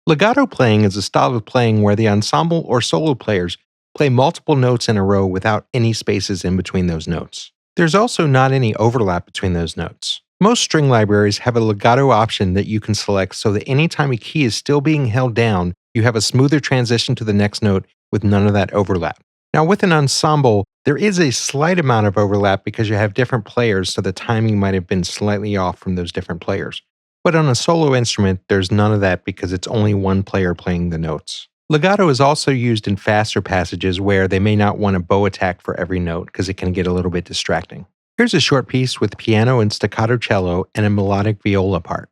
Legato playing is a style of playing where the ensemble or solo players play multiple notes in a row without any spaces in between those notes. There's also not any overlap between those notes. Most string libraries have a legato option that you can select so that anytime a key is still being held down, you have a smoother transition to the next note with none of that overlap. Now, with an ensemble, there is a slight amount of overlap because you have different players, so the timing might have been slightly off from those different players. But on a solo instrument, there's none of that because it's only one player playing the notes. Legato is also used in faster passages where they may not want a bow attack for every note because it can get a little bit distracting. Here's a short piece with piano and staccato cello and a melodic viola part.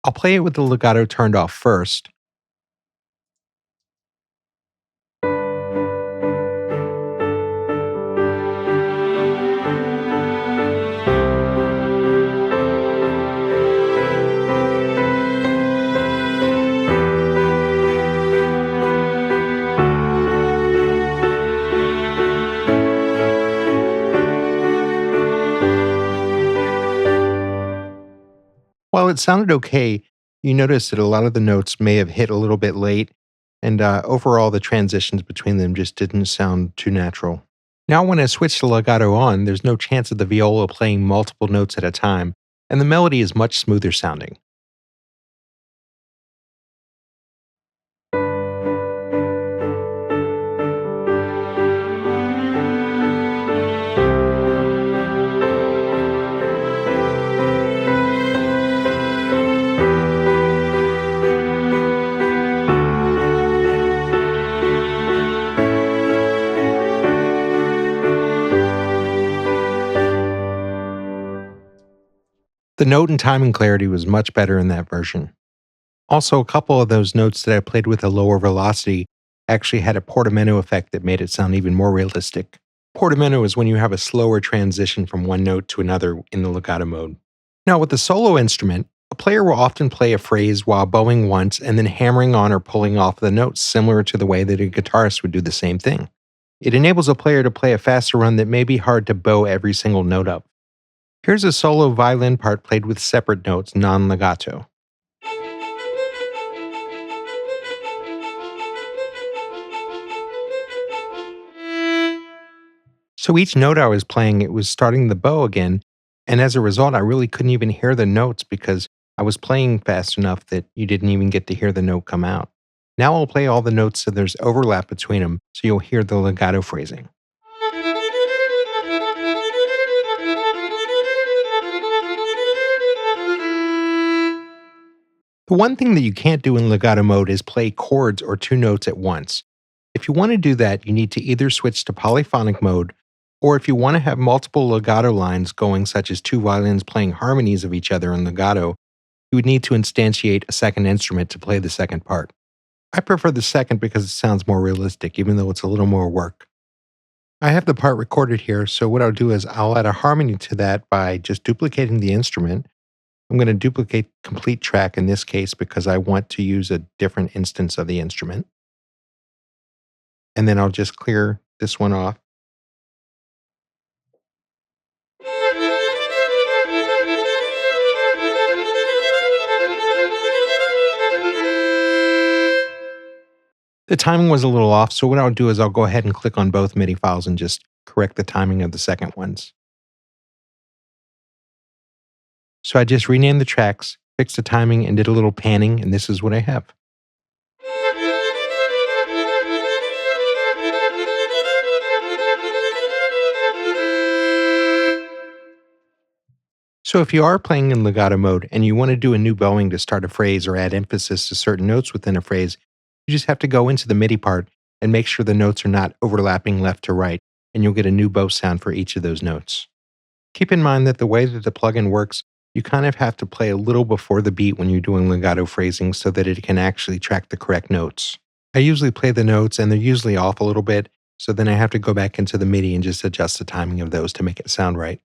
I'll play it with the legato turned off first. While it sounded okay, you notice that a lot of the notes may have hit a little bit late, and overall the transitions between them just didn't sound too natural. Now, when I switch the legato on, there's no chance of the viola playing multiple notes at a time, and the melody is much smoother sounding. The note and timing clarity was much better in that version. Also, a couple of those notes that I played with a lower velocity actually had a portamento effect that made it sound even more realistic. Portamento is when you have a slower transition from one note to another in the legato mode. Now, with the solo instrument, a player will often play a phrase while bowing once and then hammering on or pulling off the notes, similar to the way that a guitarist would do the same thing. It enables a player to play a faster run that may be hard to bow every single note up. Here's a solo violin part played with separate notes, non-legato. So each note I was playing, it was starting the bow again, and as a result, I really couldn't even hear the notes because I was playing fast enough that you didn't even get to hear the note come out. Now I'll play all the notes so there's overlap between them, so you'll hear the legato phrasing. The one thing that you can't do in legato mode is play chords or two notes at once. If you want to do that, you need to either switch to polyphonic mode, or if you want to have multiple legato lines going, such as two violins playing harmonies of each other in legato, you would need to instantiate a second instrument to play the second part. I prefer the second because it sounds more realistic, even though it's a little more work. I have the part recorded here, so what I'll do is I'll add a harmony to that by just duplicating the instrument. I'm going to duplicate complete track in this case because I want to use a different instance of the instrument. And then I'll just clear this one off. The timing was a little off, so what I'll do is I'll go ahead and click on both MIDI files and just correct the timing of the second ones. So I just renamed the tracks, fixed the timing, and did a little panning, and this is what I have. So if you are playing in legato mode and you want to do a new bowing to start a phrase or add emphasis to certain notes within a phrase, you just have to go into the MIDI part and make sure the notes are not overlapping left to right, and you'll get a new bow sound for each of those notes. Keep in mind that the way that the plugin works, you kind of have to play a little before the beat when you're doing legato phrasing so that it can actually track the correct notes. I usually play the notes and they're usually off a little bit, so then I have to go back into the MIDI and just adjust the timing of those to make it sound right.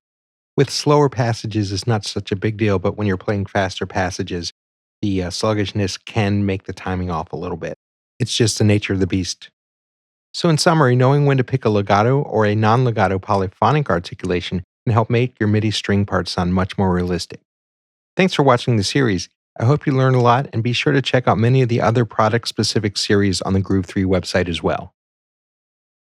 With slower passages, it's not such a big deal, but when you're playing faster passages, the sluggishness can make the timing off a little bit. It's just the nature of the beast. So in summary, knowing when to pick a legato or a non-legato polyphonic articulation can help make your MIDI string parts sound much more realistic. Thanks for watching the series. I hope you learned a lot, and be sure to check out many of the other product specific series on the Groove 3 website as well.